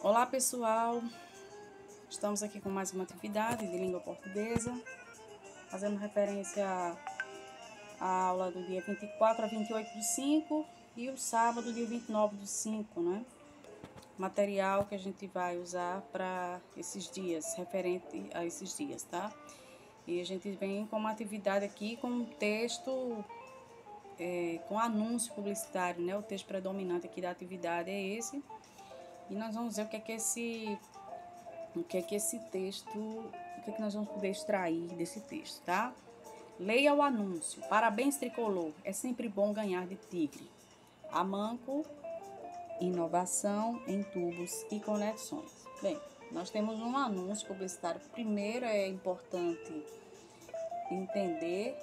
Olá pessoal, estamos aqui com mais uma atividade de língua portuguesa, fazendo referência à aula do dia 24 a 28/5 e o sábado, dia 29/5, né? Material que a gente vai usar para esses dias, referente a esses dias, tá? E a gente vem com uma atividade aqui com um texto, com anúncio publicitário, né? O texto predominante aqui da atividade é esse. E nós vamos ver o que é que esse texto, o que é que nós vamos poder extrair desse texto, tá? Leia o anúncio. Parabéns, tricolor. É sempre bom ganhar de Tigre. Amanco, inovação em tubos e conexões. Bem, nós temos um anúncio publicitário. Primeiro é importante entender,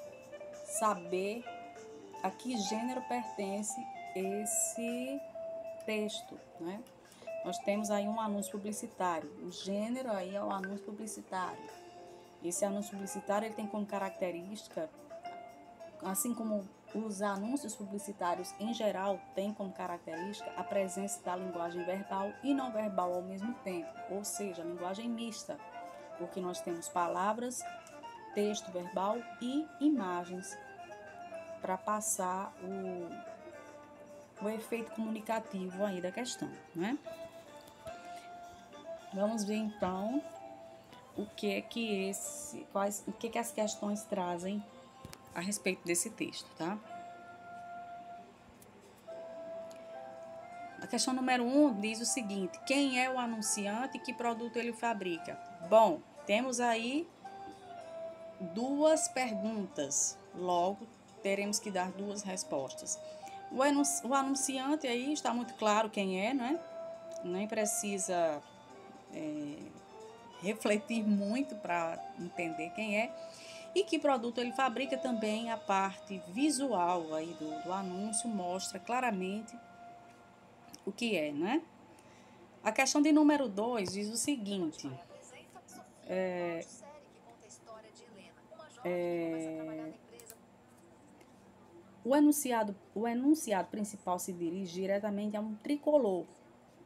saber a que gênero pertence esse texto, né? Nós temos aí um anúncio publicitário. O gênero aí é o anúncio publicitário. Esse anúncio publicitário ele tem como característica, assim como os anúncios publicitários em geral têm como característica a presença da linguagem verbal e não verbal ao mesmo tempo, ou seja, a linguagem mista, porque nós temos palavras, texto verbal e imagens para passar o efeito comunicativo aí da questão, né? Vamos ver então o que as questões trazem a respeito desse texto, tá? A questão número 1 diz o seguinte: quem é o anunciante e que produto ele fabrica? Bom, temos aí duas perguntas, logo teremos que dar duas respostas. O anunciante aí está muito claro quem é, né? Nem precisa refletir muito para entender quem é. E que produto ele fabrica também. A parte visual aí do anúncio mostra claramente o que é, né? A questão de número 2 diz o seguinte: o enunciado principal se dirige diretamente a um tricolor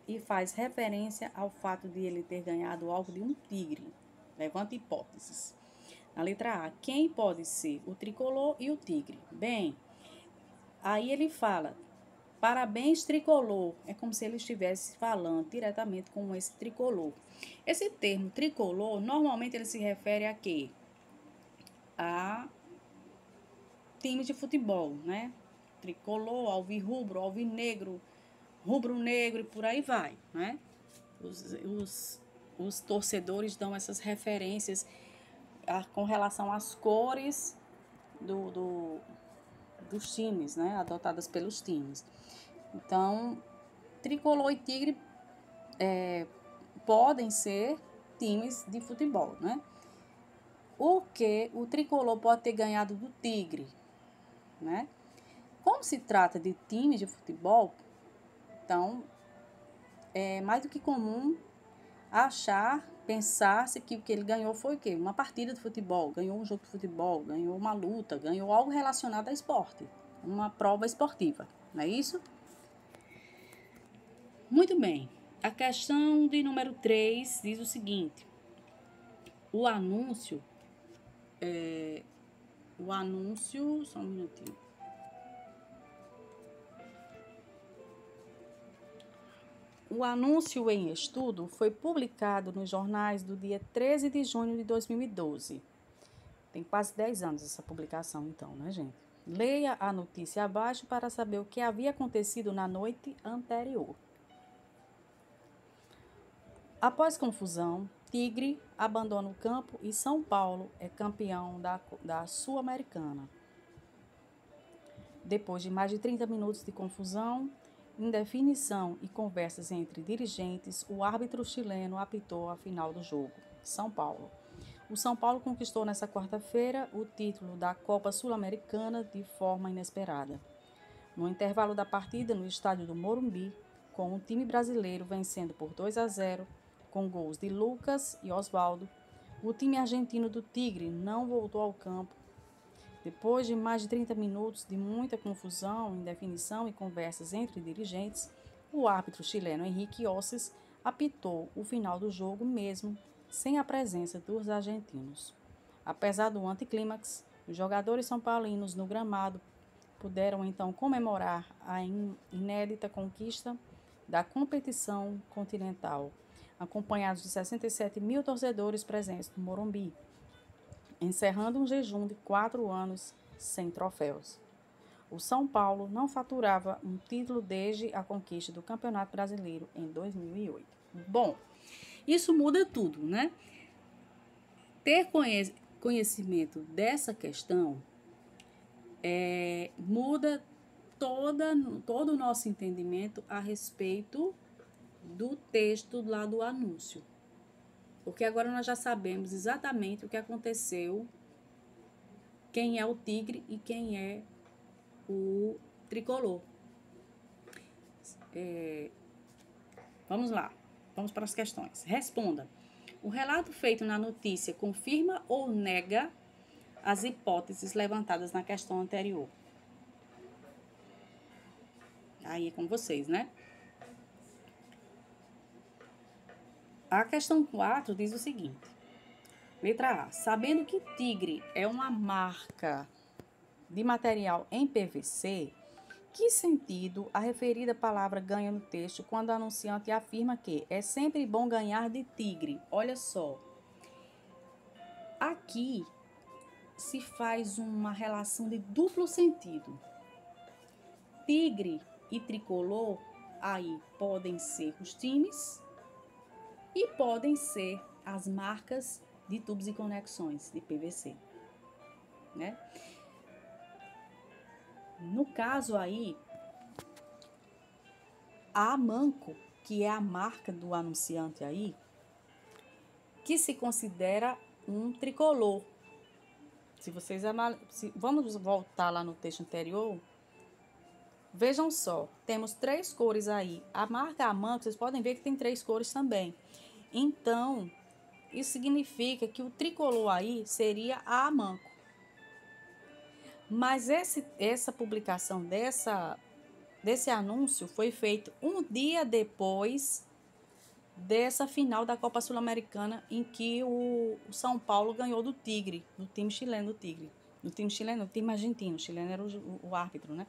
e faz referência ao fato de ele ter ganhado algo de um tigre. Levanta hipóteses. Na letra A, quem pode ser o tricolor e o tigre? Bem, aí ele fala: parabéns, tricolor. É como se ele estivesse falando diretamente com esse tricolor. Esse termo tricolor, normalmente ele se refere a quê? A time de futebol, né? Tricolor, alvirrubro, alvinegro, rubro-negro e por aí vai, né? Os torcedores dão essas referências com relação às cores dos times, né? Adotadas pelos times. Então, tricolor e tigre podem ser times de futebol, né? O que o tricolor pode ter ganhado do tigre, né? Como se trata de time de futebol, então é mais do que comum pensar-se que o que ele ganhou foi o quê? Uma partida de futebol, ganhou um jogo de futebol, ganhou uma luta, ganhou algo relacionado a esporte, uma prova esportiva, não é isso? Muito bem. A questão de número 3 diz o seguinte: o anúncio, só um minutinho. O anúncio em estudo foi publicado nos jornais do dia 13 de junho de 2012. Tem quase 10 anos essa publicação, então, né, gente? Leia a notícia abaixo para saber o que havia acontecido na noite anterior. Após confusão, Tigre abandona o campo e São Paulo é campeão da Sul-Americana. Depois de mais de 30 minutos de confusão, indefinição e conversas entre dirigentes, o árbitro chileno apitou a final do jogo. São Paulo. O São Paulo conquistou nesta quarta-feira o título da Copa Sul-Americana de forma inesperada. No intervalo da partida, no estádio do Morumbi, com o time brasileiro vencendo por 2-0, com gols de Lucas e Osvaldo, o time argentino do Tigre não voltou ao campo. Depois de mais de 30 minutos de muita confusão, indefinição e conversas entre dirigentes, o árbitro chileno Henrique Osses apitou o final do jogo mesmo sem a presença dos argentinos. Apesar do anticlímax, os jogadores são paulinos no gramado puderam então comemorar a inédita conquista da competição continental, acompanhados de 67 mil torcedores presentes no Morumbi, encerrando um jejum de 4 anos sem troféus. O São Paulo não faturava um título desde a conquista do Campeonato Brasileiro em 2008. Bom, isso muda tudo, né? Ter conhecimento dessa questão muda todo o nosso entendimento a respeito do texto lá do anúncio. Porque agora nós já sabemos exatamente o que aconteceu, quem é o tigre e quem é o tricolor. Vamos lá, vamos para as questões. Responda. O relato feito na notícia confirma ou nega as hipóteses levantadas na questão anterior? Aí é com vocês, né? A questão 4 diz o seguinte. Letra A. Sabendo que tigre é uma marca de material em PVC, que sentido a referida palavra ganha no texto quando o anunciante afirma que é sempre bom ganhar de tigre? Olha só. Aqui se faz uma relação de duplo sentido. Tigre e tricolor aí podem ser os times e podem ser as marcas de tubos e conexões de PVC, né? No caso aí, a Amanco, que é a marca do anunciante aí, que se considera um tricolor. Se vocês vamos voltar lá no texto anterior, vejam só, temos 3 cores aí. A marca Amanco, vocês podem ver que tem 3 cores também. Então, isso significa que o tricolor aí seria a Amanco. Mas essa publicação desse anúncio foi feito um dia depois dessa final da Copa Sul-Americana em que o São Paulo ganhou do Tigre, do time chileno do Tigre. Do time chileno, do time argentino. O chileno era o árbitro, né?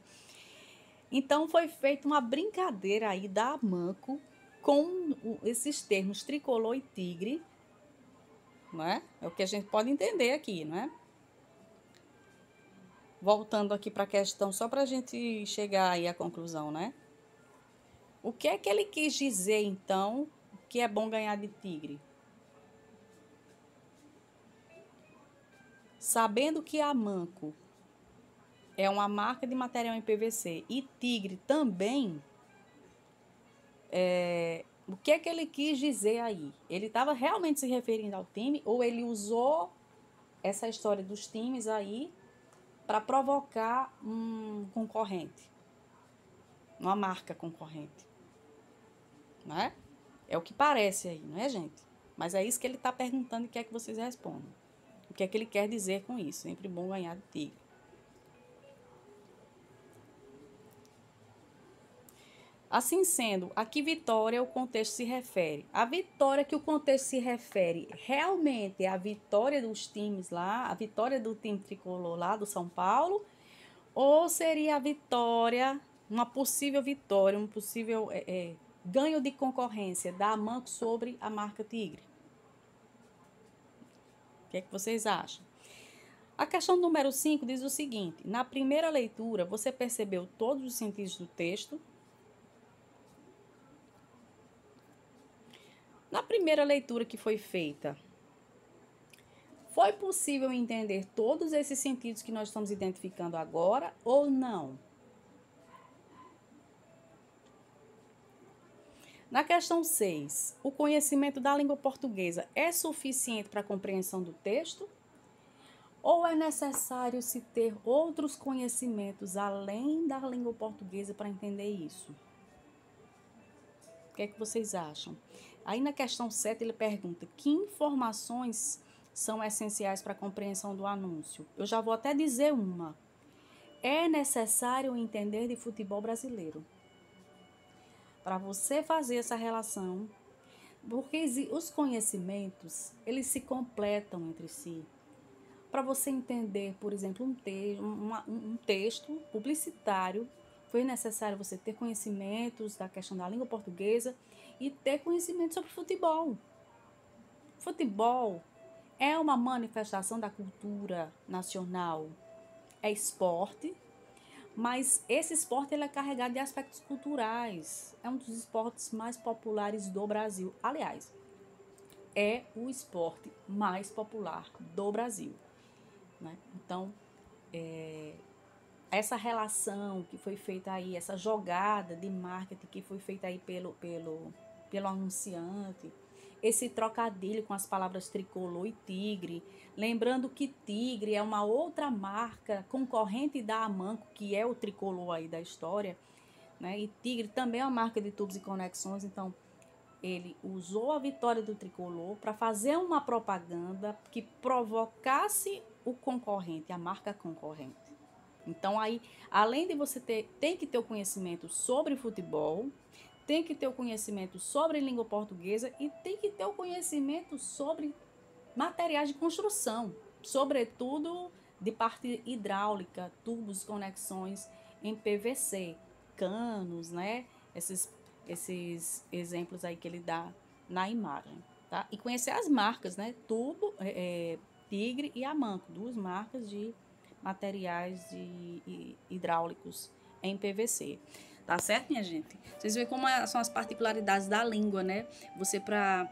Então, foi feita uma brincadeira aí da Amanco com esses termos tricolor e tigre, não é? É o que a gente pode entender aqui, não é? Voltando aqui para a questão, só para a gente chegar aí à conclusão, né? O que é que ele quis dizer, então, que é bom ganhar de tigre? Sabendo que a Amanco é uma marca de material em PVC e tigre também, o que é que ele quis dizer aí? Ele estava realmente se referindo ao time ou ele usou essa história dos times aí para provocar um concorrente, uma marca concorrente, não é? É o que parece aí, não é, gente? Mas é isso que ele está perguntando e quer que vocês respondam. O que é que ele quer dizer com isso? Sempre bom ganhar de tigre. Assim sendo, a que vitória o contexto se refere? A vitória que o contexto se refere realmente é a vitória dos times lá, a vitória do time tricolor lá do São Paulo, ou seria a vitória, uma possível vitória, um possível ganho de concorrência da Amanco sobre a marca Tigre? O que é que vocês acham? A questão número 5 diz o seguinte: na primeira leitura, você percebeu todos os sentidos do texto? Na primeira leitura que foi feita, foi possível entender todos esses sentidos que nós estamos identificando agora ou não? Na questão 6, o conhecimento da língua portuguesa é suficiente para a compreensão do texto? Ou é necessário se ter outros conhecimentos além da língua portuguesa para entender isso? O que é que vocês acham? Aí na questão 7 ele pergunta: que informações são essenciais para a compreensão do anúncio? Eu já vou até dizer uma. É necessário entender de futebol brasileiro. Para você fazer essa relação, Porque os conhecimentos, eles se completam entre si. Para você entender, por exemplo, um texto publicitário, foi necessário você ter conhecimentos da questão da língua portuguesa e ter conhecimento sobre futebol. Futebol é uma manifestação da cultura nacional, é esporte, mas esse esporte ele é carregado de aspectos culturais. É um dos esportes mais populares do Brasil. Aliás, é o esporte mais popular do Brasil, né? Então, essa relação que foi feita aí, essa jogada de marketing que foi feita aí pelo anunciante, esse trocadilho com as palavras tricolor e tigre, lembrando que tigre é uma outra marca concorrente da Amanco, que é o tricolor aí da história, né? E tigre também é uma marca de tubos e conexões, então ele usou a vitória do tricolor para fazer uma propaganda que provocasse o concorrente, a marca concorrente. Então aí, além de você tem que ter o conhecimento sobre futebol, tem que ter o conhecimento sobre língua portuguesa e tem que ter o conhecimento sobre materiais de construção, sobretudo de parte hidráulica, tubos, conexões em PVC, canos, né? Esses exemplos aí que ele dá na imagem, tá? E conhecer as marcas, né? Tigre e Amanco, duas marcas de materiais hidráulicos em PVC. Tá certo, minha gente? Vocês veem como são as particularidades da língua, né? Você, para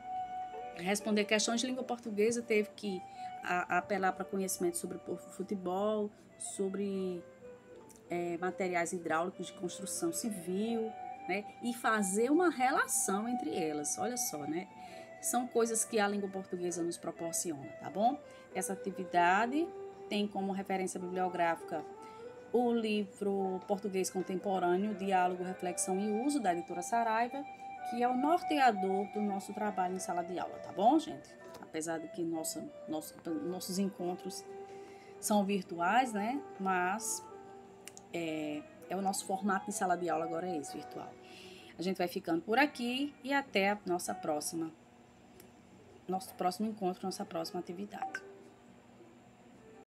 responder questões de língua portuguesa, teve que apelar para conhecimento sobre futebol, sobre materiais hidráulicos de construção civil, né? E fazer uma relação entre elas. Olha só, né? São coisas que a língua portuguesa nos proporciona, tá bom? Essa atividade tem como referência bibliográfica o livro Português Contemporâneo, Diálogo, Reflexão e Uso, da editora Saraiva, que é o norteador do nosso trabalho em sala de aula, tá bom, gente? Apesar de que nossos encontros são virtuais, né? Mas é o nosso formato de sala de aula agora é esse, virtual. A gente vai ficando por aqui e até nosso próximo encontro, nossa próxima atividade.